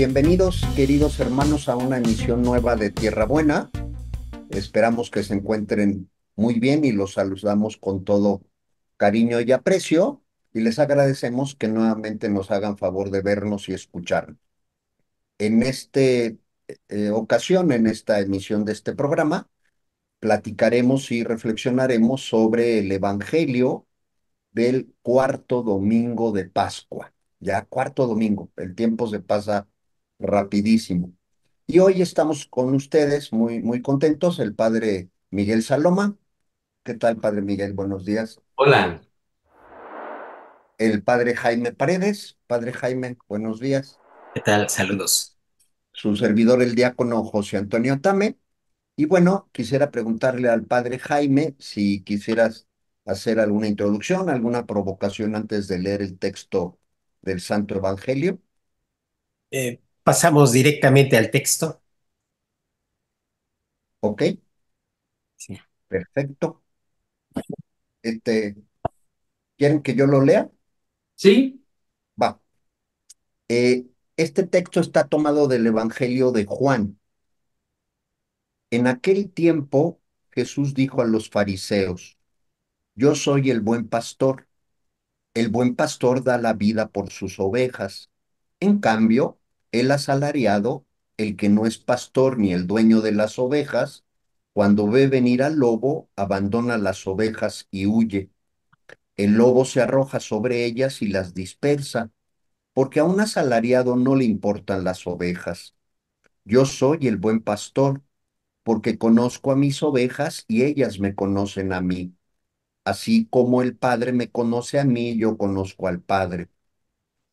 Bienvenidos, queridos hermanos, a una emisión nueva de Tierra Buena. Esperamos que se encuentren muy bien y los saludamos con todo cariño y aprecio y les agradecemos que nuevamente nos hagan favor de vernos y escuchar. En esta ocasión, en esta emisión de este programa, platicaremos y reflexionaremos sobre el Evangelio del cuarto domingo de Pascua. Ya cuarto domingo, el tiempo se pasa rapidísimo. Y hoy estamos con ustedes muy contentos, el padre Miguel Saloma. ¿Qué tal, padre Miguel? Buenos días. Hola, El padre Jaime Paredes. Padre Jaime, buenos días. ¿qué tal? Saludos. Su servidor, el diácono José Antonio Tame. Y bueno, quisiera preguntarle al padre Jaime si quisieras hacer alguna introducción, alguna provocación antes de leer el texto del Santo Evangelio. Pasamos directamente al texto. Ok, Sí. perfecto. Este, ¿Quieren que yo lo lea? Sí, Va. Este texto está tomado del Evangelio de Juan. En aquel tiempo, Jesús dijo a los fariseos: Yo soy el buen pastor. El buen pastor da la vida por sus ovejas. En cambio, el asalariado, el que no es pastor ni el dueño de las ovejas, cuando ve venir al lobo, abandona las ovejas y huye. El lobo se arroja sobre ellas y las dispersa, porque a un asalariado no le importan las ovejas. Yo soy el buen pastor, porque conozco a mis ovejas y ellas me conocen a mí. Así como el Padre me conoce a mí, yo conozco al Padre.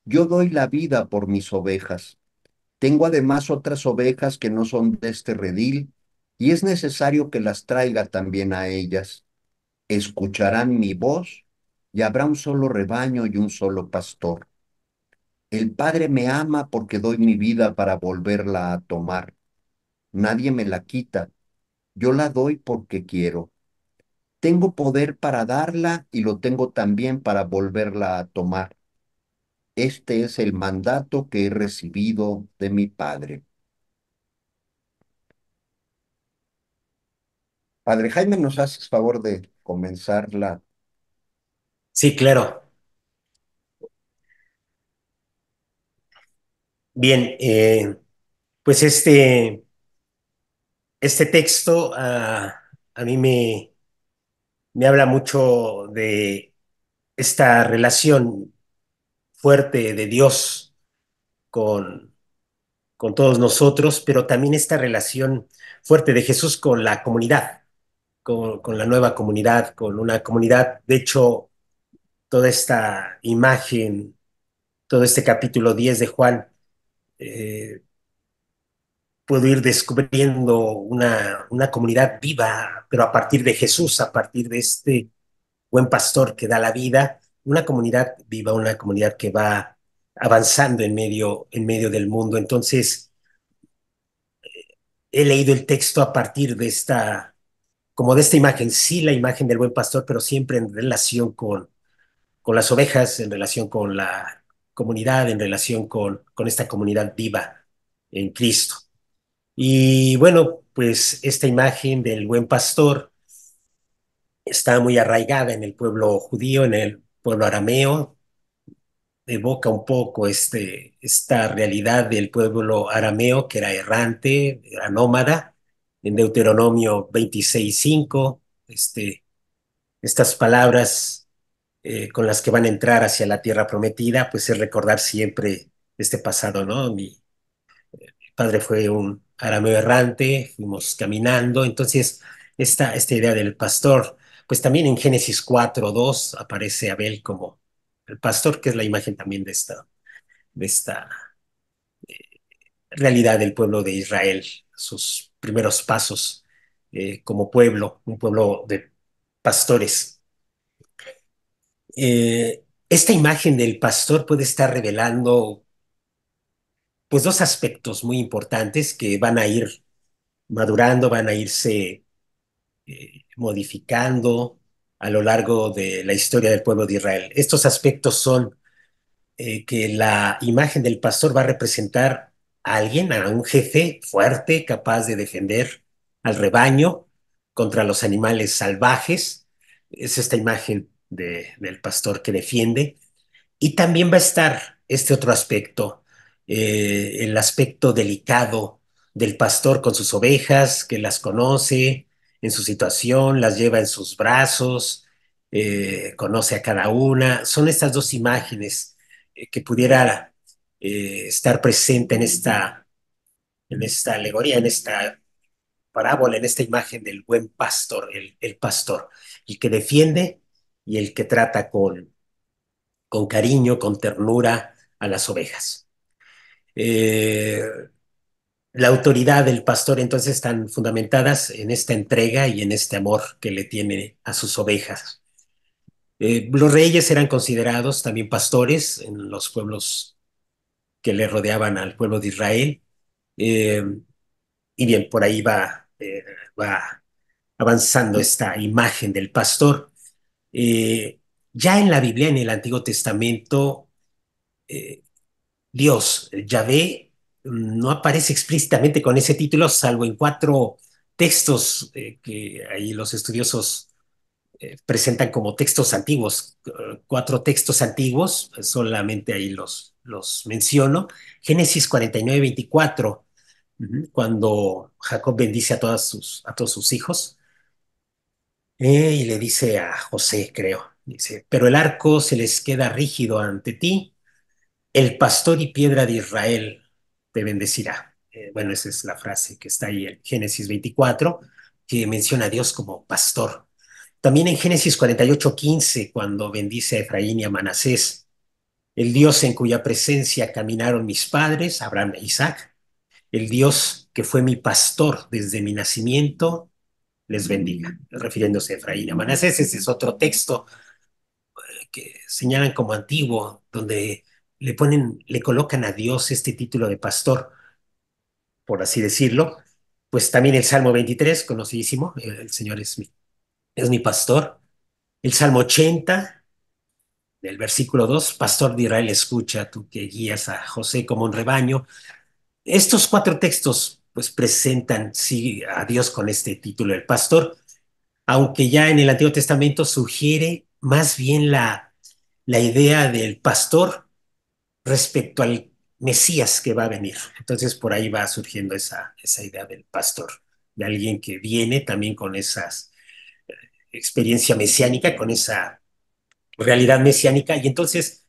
Yo doy la vida por mis ovejas. Tengo además otras ovejas que no son de este redil, y es necesario que las traiga también a ellas. Escucharán mi voz, y habrá un solo rebaño y un solo pastor. El Padre me ama porque doy mi vida para volverla a tomar. Nadie me la quita, yo la doy porque quiero. Tengo poder para darla y lo tengo también para volverla a tomar. Este es el mandato que he recibido de mi Padre. Padre Jaime, ¿nos haces favor de comenzar la... sí, claro. Bien, pues este texto a mí me habla mucho de esta relación fuerte de Dios con, con todos nosotros, pero también esta relación fuerte de Jesús con la comunidad, con la nueva comunidad, con una comunidad. De hecho, toda esta imagen, todo este capítulo 10 de Juan, eh, puedo ir descubriendo una comunidad viva, pero a partir de Jesús, a partir de este buen pastor que da la vida, una comunidad viva, una comunidad que va avanzando en medio del mundo. Entonces, he leído el texto a partir de como de esta imagen, sí, la imagen del buen pastor, pero siempre en relación con las ovejas, en relación con la comunidad, en relación con esta comunidad viva en Cristo. Y bueno, pues esta imagen del buen pastor está muy arraigada en el pueblo judío, en el pueblo arameo, evoca un poco esta realidad del pueblo arameo que era errante, era nómada, en Deuteronomio 26:5, estas palabras con las que van a entrar hacia la tierra prometida, pues es recordar siempre este pasado, ¿no? Mi padre fue un arameo errante, fuimos caminando, entonces esta idea del pastor, pues también en Génesis 4:2 aparece Abel como el pastor, que es la imagen también de esta realidad del pueblo de Israel, sus primeros pasos como pueblo, un pueblo de pastores. Esta imagen del pastor puede estar revelando pues dos aspectos muy importantes que van a ir madurando, van a irse modificando a lo largo de la historia del pueblo de Israel. Estos aspectos son que la imagen del pastor va a representar a alguien, a un jefe fuerte, capaz de defender al rebaño contra los animales salvajes. Es esta imagen del pastor que defiende. Y también va a estar este otro aspecto, el aspecto delicado del pastor con sus ovejas, que las conoce en su situación, las lleva en sus brazos, conoce a cada una. Son estas dos imágenes que pudiera estar presente en esta alegoría, en esta parábola, en esta imagen del buen pastor, el pastor, el que defiende y el que trata con cariño, con ternura a las ovejas. Eh, la autoridad del pastor entonces están fundamentadas en esta entrega y en este amor que le tiene a sus ovejas. Los reyes eran considerados también pastores en los pueblos que le rodeaban al pueblo de Israel. Eh, y bien, por ahí va avanzando esta imagen del pastor. Eh, ya en la Biblia, en el Antiguo Testamento, eh, Dios, Yahvé, no aparece explícitamente con ese título, salvo en cuatro textos que ahí los estudiosos presentan como textos antiguos. Cuatro textos antiguos, solamente ahí los menciono. Génesis 49:24, cuando Jacob bendice a todos sus hijos, y le dice a José, creo, dice, pero el arco se les queda rígido ante ti, el pastor y piedra de Israel te bendecirá. Bueno, esa es la frase que está ahí en Génesis 24, que menciona a Dios como pastor. También en Génesis 48:15, cuando bendice a Efraín y a Manasés, el Dios en cuya presencia caminaron mis padres, Abraham e Isaac, el Dios que fue mi pastor desde mi nacimiento, les bendiga, refiriéndose a Efraín y a Manasés. Ese es otro texto que señalan como antiguo, donde le colocan a Dios este título de pastor, por así decirlo. Pues también el Salmo 23, conocidísimo, el Señor es mi pastor. El Salmo 80, del versículo 2, pastor de Israel, escucha, tú que guías a José como un rebaño. Estos cuatro textos pues presentan sí a Dios con este título, el pastor, aunque ya en el Antiguo Testamento sugiere más bien la idea del pastor respecto al Mesías que va a venir. Entonces por ahí va surgiendo esa idea del pastor, de alguien que viene también con esa experiencia mesiánica, con esa realidad mesiánica, y entonces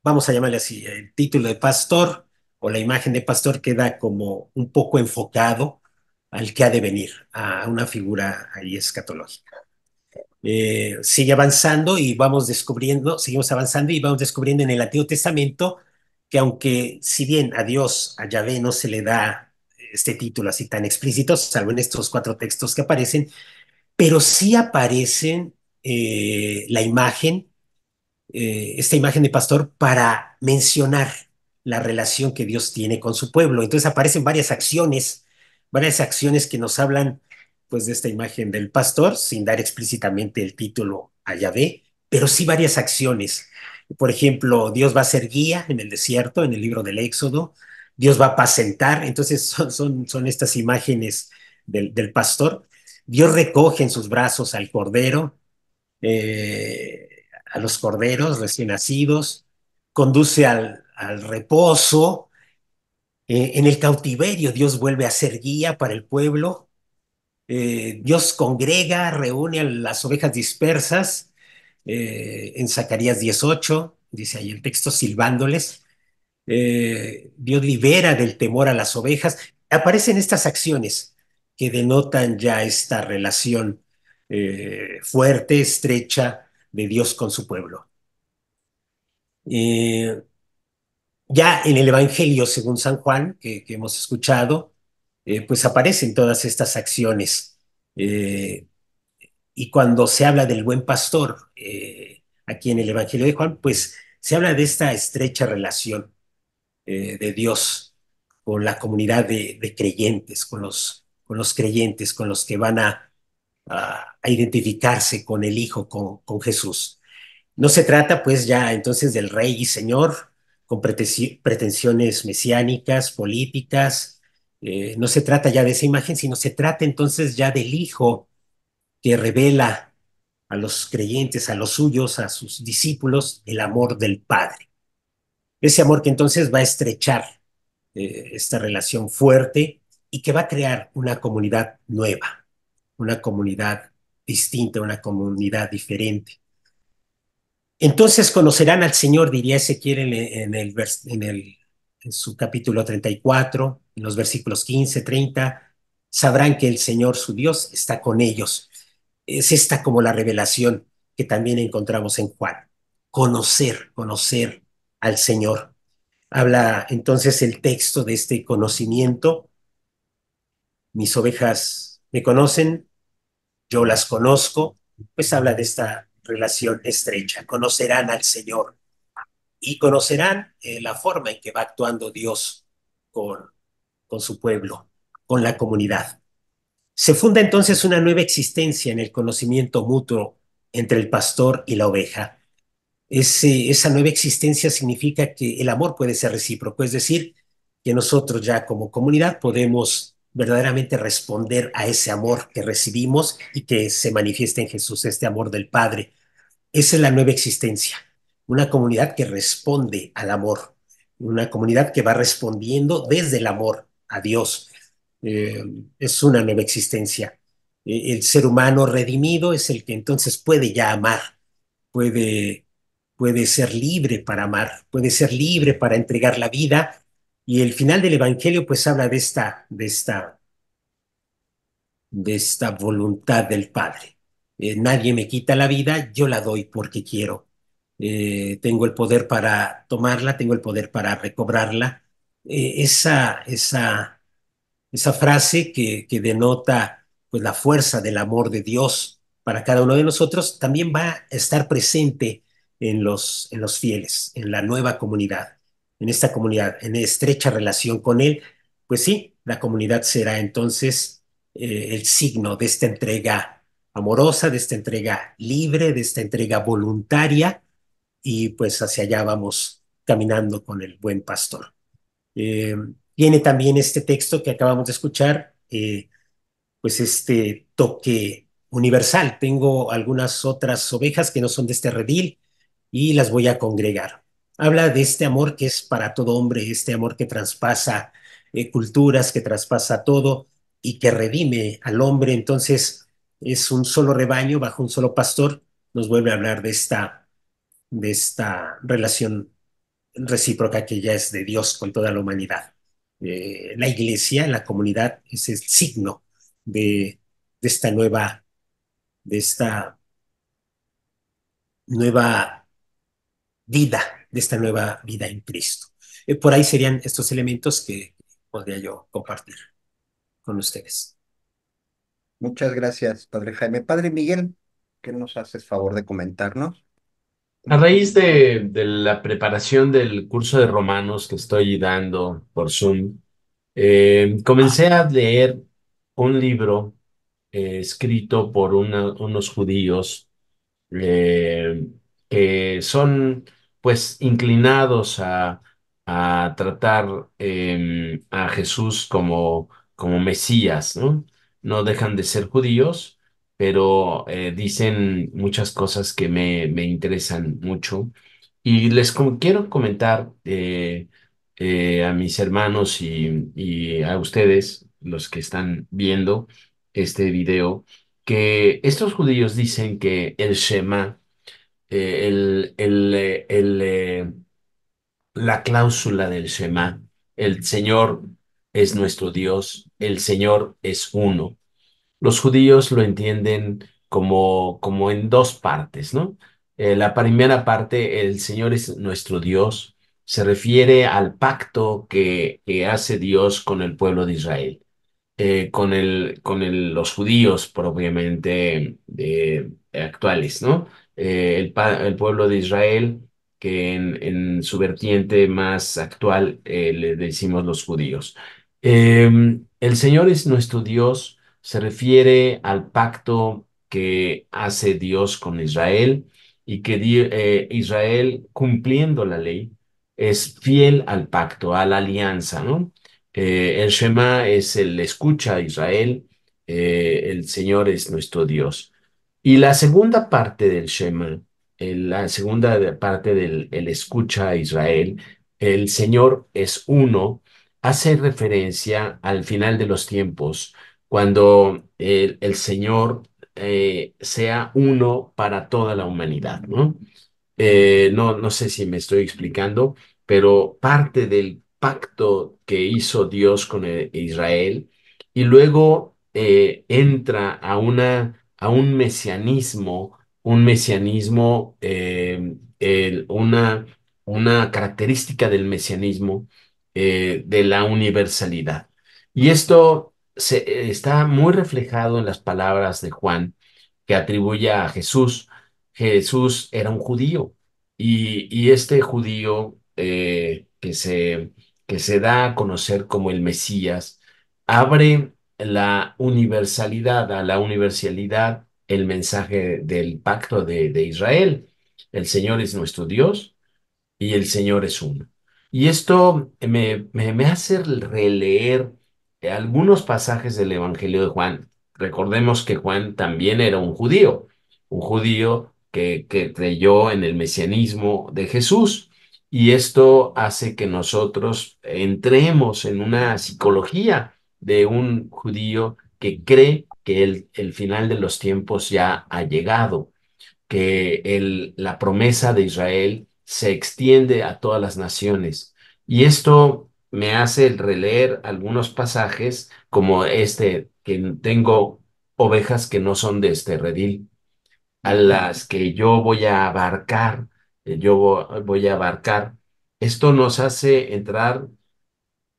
vamos a llamarle así, el título de pastor o la imagen de pastor queda como un poco enfocado al que ha de venir, a una figura ahí escatológica. Sigue avanzando y vamos descubriendo, seguimos avanzando y vamos descubriendo en el Antiguo Testamento que aunque si bien a Dios, a Yahvé no se le da este título así tan explícito, salvo en estos cuatro textos que aparecen, pero sí aparecen la imagen, esta imagen de pastor para mencionar la relación que Dios tiene con su pueblo. Entonces aparecen varias acciones que nos hablan pues de esta imagen del pastor, sin dar explícitamente el título a Yahvé, pero sí varias acciones. Por ejemplo, Dios va a ser guía en el desierto, en el libro del Éxodo, Dios va a apacentar, entonces son estas imágenes del pastor. Dios recoge en sus brazos al cordero, a los corderos recién nacidos, conduce al reposo. En el cautiverio Dios vuelve a ser guía para el pueblo. Dios congrega, reúne a las ovejas dispersas. En Zacarías 18, dice ahí el texto, silbándoles. Dios libera del temor a las ovejas. Aparecen estas acciones que denotan ya esta relación fuerte, estrecha de Dios con su pueblo. Eh, ya en el Evangelio, según San Juan, que hemos escuchado, pues aparecen todas estas acciones. Eh, y cuando se habla del buen pastor, aquí en el Evangelio de Juan, pues se habla de esta estrecha relación de Dios con la comunidad de creyentes, con los creyentes, con los que van a identificarse con el Hijo, con Jesús. No se trata pues ya entonces del Rey y Señor, con pretensiones mesiánicas, políticas. No se trata ya de esa imagen, sino se trata entonces ya del Hijo que revela a los creyentes, a los suyos, a sus discípulos, el amor del Padre. Ese amor que entonces va a estrechar esta relación fuerte y que va a crear una comunidad nueva, una comunidad distinta, una comunidad diferente. Entonces conocerán al Señor, diría Ezequiel en su capítulo 34, en los versículos 15, 30. Sabrán que el Señor, su Dios, está con ellos. Es esta como la revelación que también encontramos en Juan. Conocer al Señor. Habla entonces el texto de este conocimiento. Mis ovejas me conocen, yo las conozco, pues habla de esta relación estrecha. Conocerán al Señor y conocerán la forma en que va actuando Dios con, con su pueblo, con la comunidad. Se funda entonces una nueva existencia en el conocimiento mutuo entre el pastor y la oveja. Esa nueva existencia significa que el amor puede ser recíproco, es decir, que nosotros ya como comunidad podemos verdaderamente responder a ese amor que recibimos y que se manifiesta en Jesús, este amor del Padre. Esa es la nueva existencia, una comunidad que responde al amor, una comunidad que va respondiendo desde el amor a Dios. Eh, es una nueva existencia. El ser humano redimido es el que entonces puede ya amar, puede, puede ser libre para amar, puede ser libre para entregar la vida. Y el final del Evangelio pues habla de esta voluntad del Padre. Nadie me quita la vida, yo la doy porque quiero. Tengo el poder para tomarla, tengo el poder para recobrarla. Esa frase que denota pues, la fuerza del amor de Dios para cada uno de nosotros también va a estar presente en los fieles, en la nueva comunidad, en esta comunidad, en estrecha relación con Él. Pues sí, la comunidad será entonces el signo de esta entrega amorosa, de esta entrega libre, de esta entrega voluntaria, y pues hacia allá vamos caminando con el buen pastor. Eh, Tiene también este texto que acabamos de escuchar, pues este toque universal. Tengo algunas otras ovejas que no son de este redil y las voy a congregar. Habla de este amor que es para todo hombre, este amor que traspasa culturas, que traspasa todo y que redime al hombre. Entonces es un solo rebaño bajo un solo pastor. Nos vuelve a hablar de esta relación recíproca que ya es de Dios con toda la humanidad. La iglesia, la comunidad, es el signo de, de esta de esta nueva vida, de esta nueva vida en Cristo. Por ahí serían estos elementos que podría yo compartir con ustedes. Muchas gracias, Padre Jaime. Padre Miguel, ¿qué nos haces favor de comentarnos? A raíz de la preparación del curso de romanos que estoy dando por Zoom, comencé a leer un libro escrito por unos judíos eh, que son pues inclinados a tratar a Jesús como Mesías, ¿no? No dejan de ser judíos, pero dicen muchas cosas que me interesan mucho. Y quiero comentar a mis hermanos y a ustedes, los que están viendo este video, que estos judíos dicen que el Shema, la cláusula del Shema, el Señor es nuestro Dios, el Señor es uno. Los judíos lo entienden como en dos partes, ¿no? La primera parte, el Señor es nuestro Dios, se refiere al pacto que hace Dios con el pueblo de Israel los judíos propiamente actuales, ¿no? El pueblo de Israel, que en su vertiente más actual le decimos los judíos. El Señor es nuestro Dios, se refiere al pacto que hace Dios con Israel y que Israel, cumpliendo la ley, es fiel al pacto, a la alianza, ¿no? El Shema es el escucha a Israel, el Señor es nuestro Dios. Y la segunda parte del Shema, la segunda parte del el escucha a Israel, el Señor es uno, hace referencia al final de los tiempos, cuando el Señor sea uno para toda la humanidad, ¿no? No sé si me estoy explicando, pero parte del pacto que hizo Dios con Israel y luego entra a un mesianismo, una característica del mesianismo de la universalidad. Y esto está muy reflejado en las palabras de Juan que atribuye a Jesús. Jesús era un judío y este judío que se da a conocer como el Mesías abre a la universalidad el mensaje del pacto de Israel. El Señor es nuestro Dios y el Señor es uno. Y esto me hace releer algunos pasajes del Evangelio de Juan. Recordemos que Juan también era un judío que creyó en el mesianismo de Jesús. Y esto hace que nosotros entremos en una psicología de un judío que cree que el final de los tiempos ya ha llegado, que la promesa de Israel se extiende a todas las naciones. Y esto me hace releer algunos pasajes como este, que tengo ovejas que no son de este redil, a las que yo voy a abarcar, voy a abarcar. Esto nos hace entrar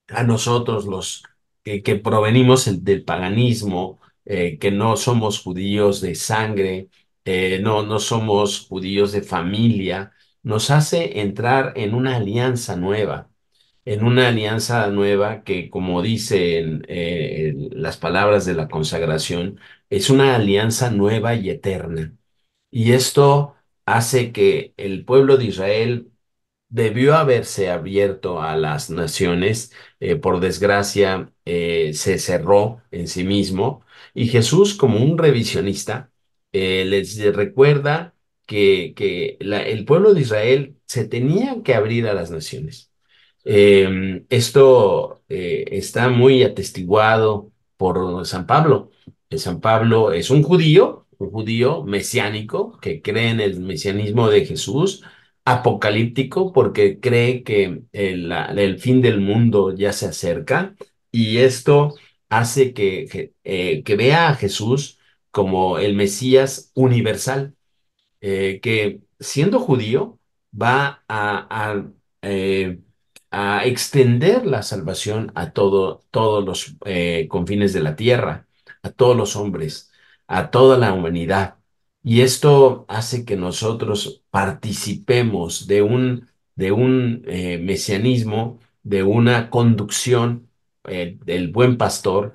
a nosotros los que provenimos del paganismo, que no somos judíos de sangre, no somos judíos de familia, nos hace entrar en una alianza nueva que, como dicen las palabras de la consagración, es una alianza nueva y eterna. Y esto hace que el pueblo de Israel debió haberse abierto a las naciones, por desgracia se cerró en sí mismo y Jesús como un revisionista les recuerda que el pueblo de Israel se tenía que abrir a las naciones. Esto está muy atestiguado por San Pablo. San Pablo es un judío mesiánico que cree en el mesianismo de Jesús, apocalíptico porque cree que el fin del mundo ya se acerca y esto hace que vea a Jesús como el Mesías universal, que siendo judío va eh, a extender la salvación a todos los confines de la tierra, a todos los hombres, a toda la humanidad. Y esto hace que nosotros participemos de un mesianismo, de una conducción del buen pastor,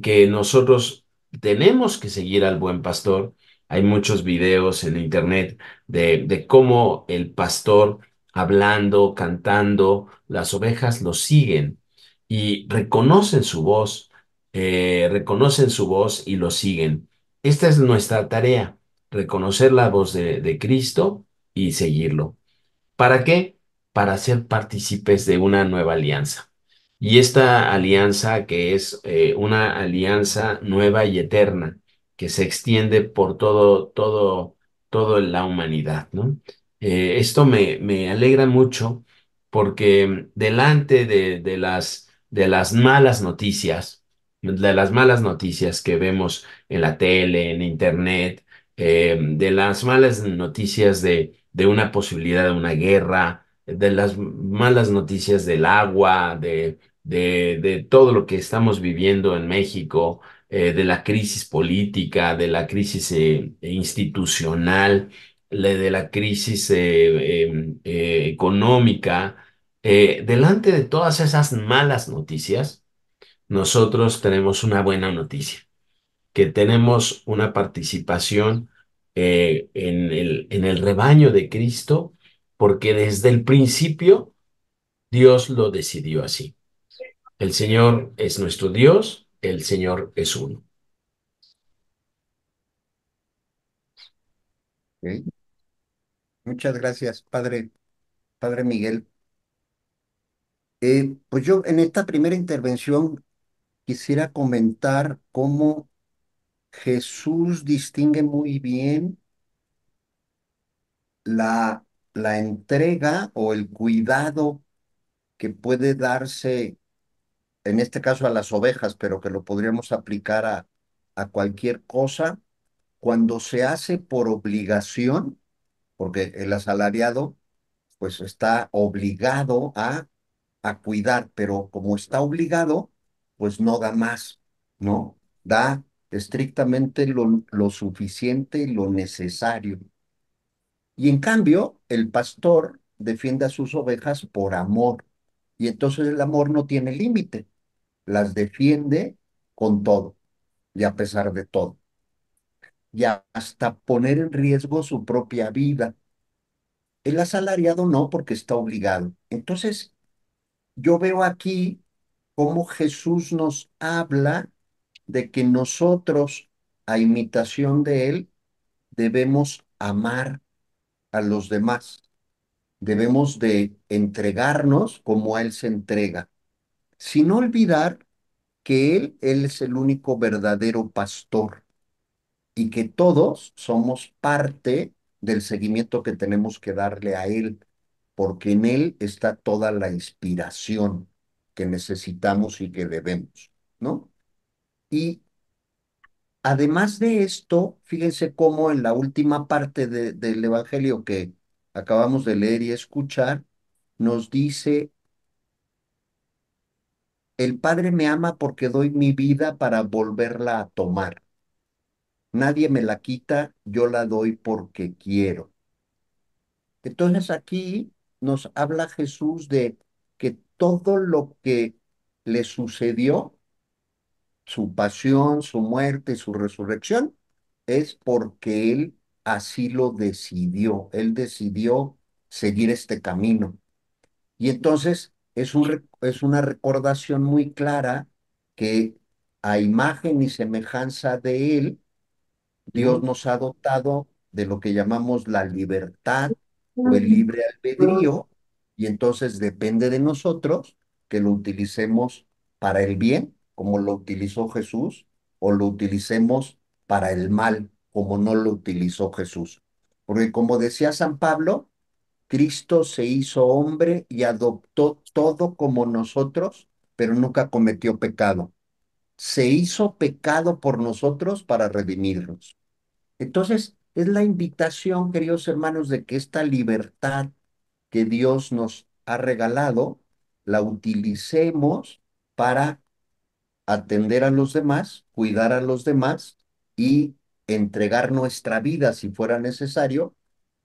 que nosotros tenemos que seguir al buen pastor. Hay muchos videos en internet de cómo el pastor hablando, cantando, las ovejas lo siguen y reconocen su voz y lo siguen. Esta es nuestra tarea, reconocer la voz de Cristo y seguirlo. ¿Para qué? Para ser partícipes de una nueva alianza. Y esta alianza que es una alianza nueva y eterna, que se extiende por toda la humanidad, ¿no? Esto me alegra mucho porque delante de las malas noticias, que vemos en la tele, en internet, de las malas noticias de una posibilidad de una guerra, de las malas noticias del agua, de todo lo que estamos viviendo en México, de la crisis política, de la crisis institucional, de la crisis económica. Delante de todas esas malas noticias, nosotros tenemos una buena noticia, que tenemos una participación en el rebaño de Cristo, porque desde el principio Dios lo decidió así. El Señor es nuestro Dios, el Señor es uno. ¿Ok? Muchas gracias, padre Miguel. Pues yo en esta primera intervención quisiera comentar cómo Jesús distingue muy bien la, la entrega o el cuidado que puede darse, en este caso a las ovejas, pero que lo podríamos aplicar a cualquier cosa, cuando se hace por obligación, porque el asalariado pues está obligado a cuidar, pero como está obligado, pues no da más, ¿no? Da estrictamente lo suficiente y lo necesario. Y en cambio, el pastor defiende a sus ovejas por amor. Y entonces el amor no tiene límite. Las defiende con todo y a pesar de todo. Y hasta poner en riesgo su propia vida. El asalariado no, porque está obligado. Entonces, yo veo aquí cómo Jesús nos habla de que nosotros, a imitación de Él, debemos amar a los demás. Debemos de entregarnos como Él se entrega, sin olvidar que Él es el único verdadero pastor y que todos somos parte del seguimiento que tenemos que darle a Él, porque en Él está toda la inspiración que necesitamos y que debemos, ¿no? Y además de esto, fíjense cómo en la última parte del Evangelio que acabamos de leer y escuchar, nos dice, el Padre me ama porque doy mi vida para volverla a tomar. Nadie me la quita, yo la doy porque quiero. Entonces aquí nos habla Jesús de que todo lo que le sucedió, su pasión, su muerte, su resurrección, es porque Él así lo decidió. Él decidió seguir este camino. Y entonces es una recordación muy clara que a imagen y semejanza de Él, Dios nos ha dotado de lo que llamamos la libertad o el libre albedrío, y entonces depende de nosotros que lo utilicemos para el bien, como lo utilizó Jesús, o lo utilicemos para el mal, como no lo utilizó Jesús. Porque como decía San Pablo, Cristo se hizo hombre y adoptó todo como nosotros, pero nunca cometió pecado. Se hizo pecado por nosotros para redimirnos. Entonces, es la invitación, queridos hermanos, de que esta libertad que Dios nos ha regalado, la utilicemos para atender a los demás, cuidar a los demás y entregar nuestra vida, si fuera necesario,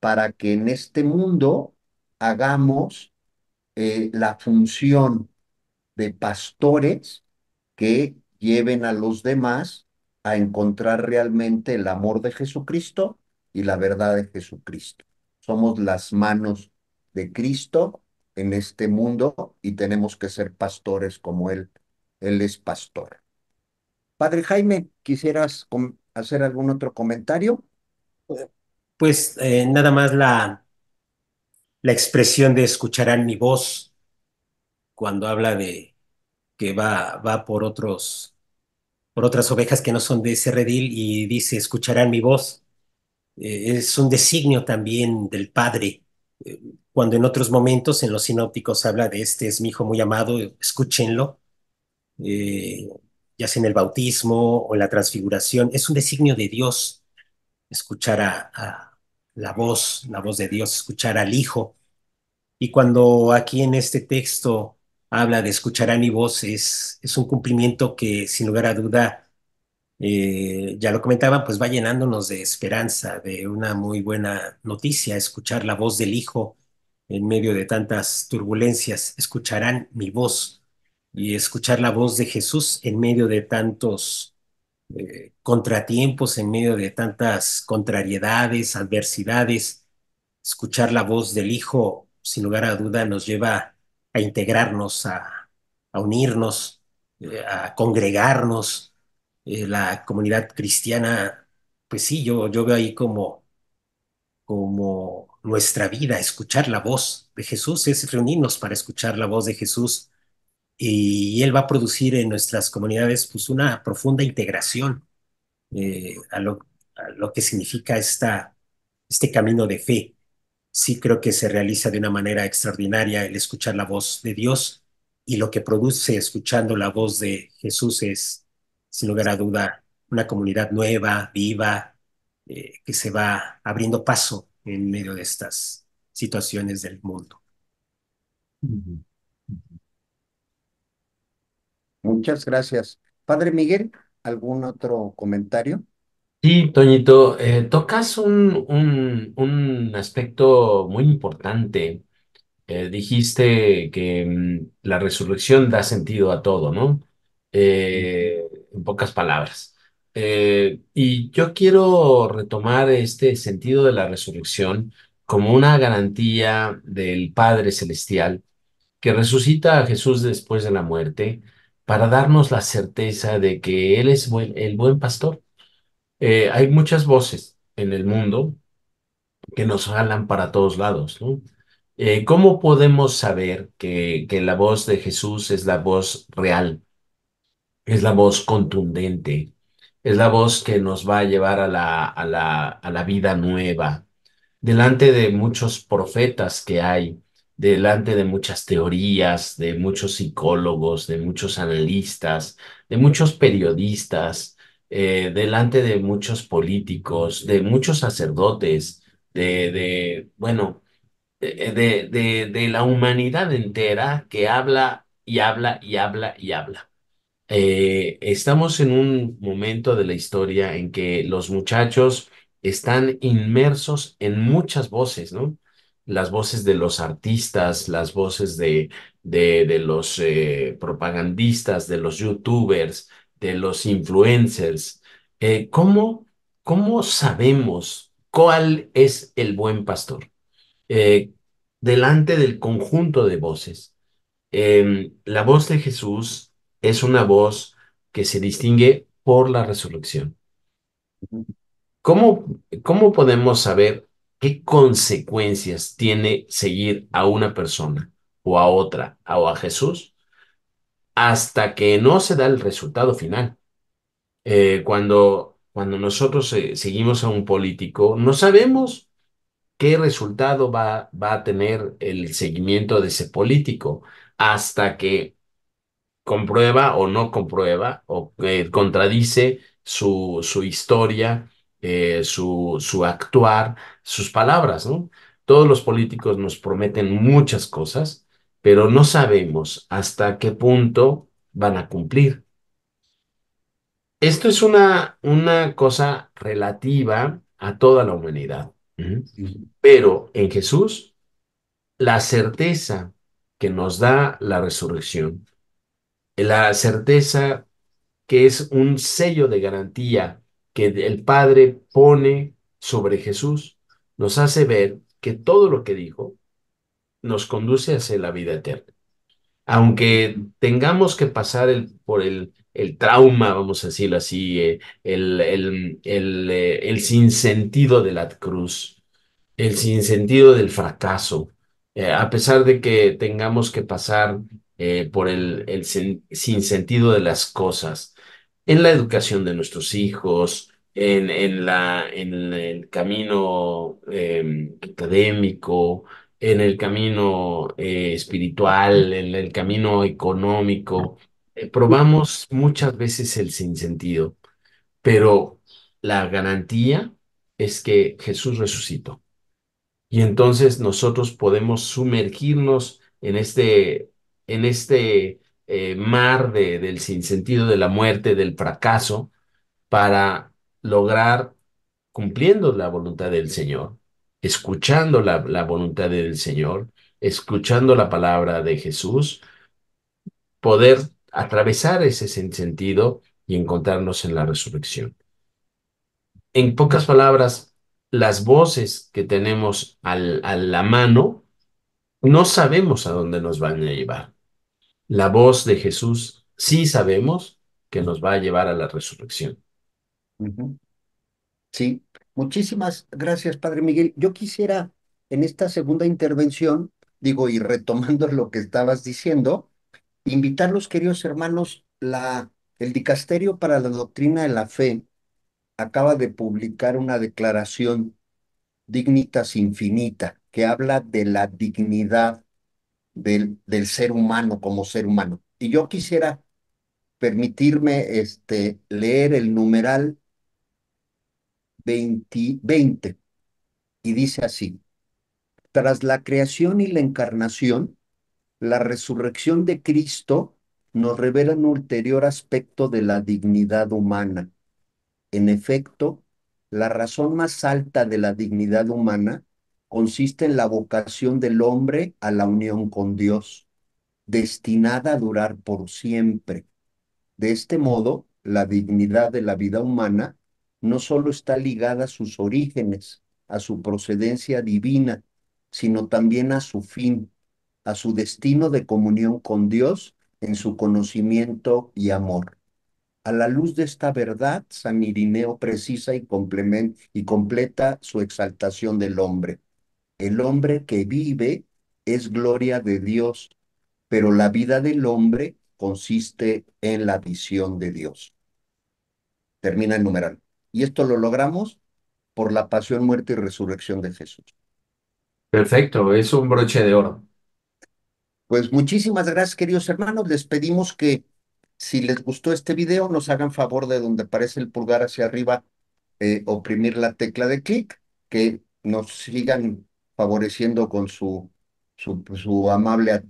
para que en este mundo hagamos la función de pastores que lleven a los demás a encontrar realmente el amor de Jesucristo y la verdad de Jesucristo. Somos las manos de Cristo en este mundo y tenemos que ser pastores como Él. Él es pastor. Padre Jaime, ¿quisieras hacer algún otro comentario? Pues nada más la expresión de escucharán mi voz cuando habla de que va por otras ovejas que no son de ese redil y dice escucharán mi voz. Es un designio también del Padre. Eh, Cuando en otros momentos en los sinópticos habla de este es mi hijo muy amado, escúchenlo, eh, ya sea en el bautismo o en la transfiguración, es un designio de Dios escuchar a la voz de Dios, escuchar al Hijo. Y cuando aquí en este texto habla de escuchar a mi voz, es un cumplimiento que sin lugar a duda, ya lo comentaban, pues va llenándonos de esperanza, de una muy buena noticia, escuchar la voz del Hijo en medio de tantas turbulencias, escucharán mi voz y escuchar la voz de Jesús en medio de tantos contratiempos, en medio de tantas contrariedades, adversidades. Escuchar la voz del Hijo, sin lugar a duda, nos lleva a integrarnos, a unirnos, a congregarnos. La comunidad cristiana, pues sí, yo veo ahí como nuestra vida, escuchar la voz de Jesús, es reunirnos para escuchar la voz de Jesús y Él va a producir en nuestras comunidades pues una profunda integración a lo que significa este camino de fe. Sí creo que se realiza de una manera extraordinaria el escuchar la voz de Dios y lo que produce escuchando la voz de Jesús es, sin lugar a duda, una comunidad nueva, viva, que se va abriendo paso en medio de estas situaciones del mundo. Ujú. Muchas gracias. Padre Miguel, ¿algún otro comentario? Sí, Toñito, tocas un aspecto muy importante. Dijiste que la resurrección da sentido a todo, ¿no? En pocas palabras. Y yo quiero retomar este sentido de la resurrección como una garantía del Padre Celestial que resucita a Jesús después de la muerte para darnos la certeza de que Él es el buen pastor. Hay muchas voces en el mundo que nos jalan para todos lados, ¿no? ¿Cómo podemos saber que la voz de Jesús es la voz real, es la voz contundente, es la voz que nos va a llevar a la vida nueva? Delante de muchos profetas que hay, delante de muchas teorías, de muchos psicólogos, de muchos analistas, de muchos periodistas, delante de muchos políticos, de muchos sacerdotes, bueno, de la humanidad entera que habla y habla y habla y habla. Estamos en un momento de la historia en que los muchachos están inmersos en muchas voces, ¿no? Las voces de los artistas, las voces de los propagandistas, de los youtubers, de los influencers. ¿Cómo sabemos cuál es el buen pastor? Eh, Delante del conjunto de voces. La voz de Jesús es una voz que se distingue por la resurrección. Ujú, ¿Cómo, cómo podemos saber qué consecuencias tiene seguir a una persona o a otra o a Jesús hasta que no se da el resultado final? Cuando nosotros seguimos a un político, no sabemos qué resultado va a tener el seguimiento de ese político hasta que comprueba o no comprueba o contradice su historia, su actuar, sus palabras, ¿no? Todos los políticos nos prometen muchas cosas, pero no sabemos hasta qué punto van a cumplir. Esto es una cosa relativa a toda la humanidad. ¿Mm? ujú, Pero en Jesús, la certeza que nos da la resurrección, la certeza que es un sello de garantía que el Padre pone sobre Jesús, nos hace ver que todo lo que dijo nos conduce hacia la vida eterna. Aunque tengamos que pasar por el trauma, vamos a decirlo así, el sinsentido de la cruz, el sinsentido del fracaso, a pesar de que tengamos que pasar por el sinsentido de las cosas, en la educación de nuestros hijos, en el camino académico, en el camino espiritual, en el camino económico, probamos muchas veces el sinsentido, pero la garantía es que Jesús resucitó. Y entonces nosotros podemos sumergirnos en este mar del sinsentido de la muerte, del fracaso, para lograr, cumpliendo la voluntad del Señor, escuchando la voluntad del Señor, escuchando la palabra de Jesús, poder atravesar ese sinsentido y encontrarnos en la resurrección. En pocas palabras, las voces que tenemos a la mano No sabemos a dónde nos van a llevar. La voz de Jesús sí sabemos que nos va a llevar a la resurrección. Ujú. Sí, muchísimas gracias, Padre Miguel. Yo quisiera en esta segunda intervención, digo, y retomando lo que estabas diciendo, invitarlos, queridos hermanos, el Dicasterio para la Doctrina de la Fe acaba de publicar una declaración Dignitas Infinita que habla de la dignidad del ser humano como ser humano. Y yo quisiera permitirme leer el numeral 20 y dice así: tras la creación y la encarnación, la resurrección de Cristo nos revela un ulterior aspecto de la dignidad humana. En efecto, la razón más alta de la dignidad humana consiste en la vocación del hombre a la unión con Dios, destinada a durar por siempre. De este modo, la dignidad de la vida humana no solo está ligada a sus orígenes, a su procedencia divina, sino también a su fin, a su destino de comunión con Dios en su conocimiento y amor. A la luz de esta verdad, San Irineo precisa y completa su exaltación del hombre. El hombre que vive es gloria de Dios, pero la vida del hombre consiste en la visión de Dios. Termina el numeral. Y esto lo logramos por la pasión, muerte y resurrección de Jesús. Perfecto, es un broche de oro. Pues muchísimas gracias, queridos hermanos. Les pedimos que si les gustó este video, nos hagan favor de donde aparece el pulgar hacia arriba, oprimir la tecla de clic, que nos sigan favoreciendo con su amable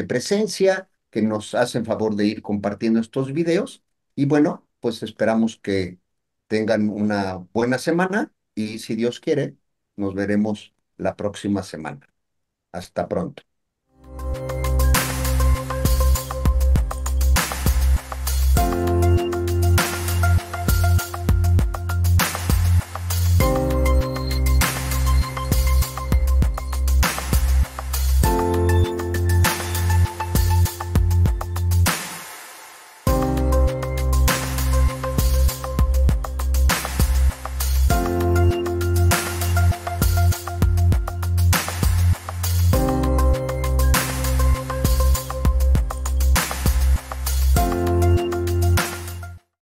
presencia, que nos hacen favor de ir compartiendo estos videos. Y bueno, pues esperamos que tengan una buena semana y si Dios quiere, nos veremos la próxima semana. Hasta pronto.